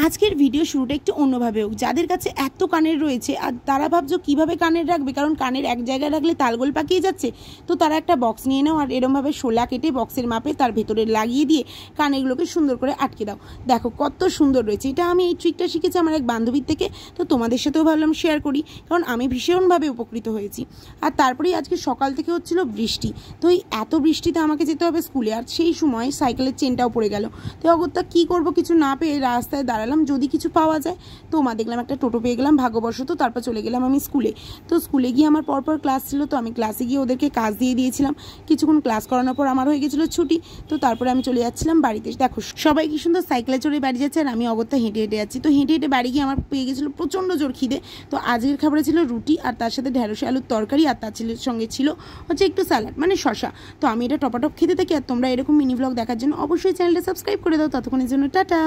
আজকের ভিডিও শুরুটা একটু অন্যভাবে হোক। যাদের কাছে এত কানের রয়েছে আর তারা ভাবছো কীভাবে কানের রাখবে, কারণ কানের এক জায়গায় রাখলে তালগোল পাকিয়ে যাচ্ছে, তো তারা একটা বক্স নিয়ে নাও আর এরমভাবে শোলা কেটে বক্সের মাপে তার ভেতরে লাগিয়ে দিয়ে কানেরগুলোকে সুন্দর করে আটকে দাও। দেখো কত সুন্দর রয়েছে। এটা আমি এই ট্রিকটা শিখেছি আমার এক বান্ধবীর থেকে, তো তোমাদের সাথেও ভাবলাম শেয়ার করি, কারণ আমি ভীষণভাবে উপকৃত হয়েছি। আর তারপরেই আজকে সকাল থেকে হচ্ছিল বৃষ্টি, তো এই এত বৃষ্টিতে আমাকে যেতে হবে স্কুলে, আর সেই সময় সাইকেলের চেনটাও পড়ে গেল। তো অগত্যা কী করবো, কিছু না পেয়ে রাস্তায় দাঁড়ালাম যদি কিছু পাওয়া যায়। তো দেখলাম একটা টোটো পেয়ে গেলাম ভাগ্যবশত। তারপর চলে গেলাম আমি স্কুলে। তো স্কুলে গিয়ে আমার পরপর ক্লাস ছিল, তো আমি ক্লাসে গিয়ে ওদেরকে কাজ দিয়ে দিয়েছিলাম। কিছুক্ষণ ক্লাস করানোর পর আমার হয়ে গেছিলো ছুটি। তো তারপরে আমি চলে যাচ্ছিলাম বাড়িতে। দেখো সবাই কি সুন্দর সাইকেলে চড়ে বাড়ি যাচ্ছে আর আমি অগত্যা হেঁটে হেঁটে যাচ্ছি। তো হেঁটে হেঁটে বাড়ি গিয়ে আমার পেয়ে গেছিলো প্রচণ্ড জোর খিদে। তো আজকের খাবারে ছিল রুটি আর তার সাথে ঢেঁড়স আলুর তরকারি, আর তার সঙ্গে ছিল হচ্ছে একটু স্যালাড মানে শশা। তো আমি এটা টপাটপ খেতে থাকি। আর তোমরা এরকম মিনি ব্লগ দেখার জন্য অবশ্যই চ্যানেলটা সাবস্ক্রাইব করে দাও। ততক্ষণের জন্য টাটা।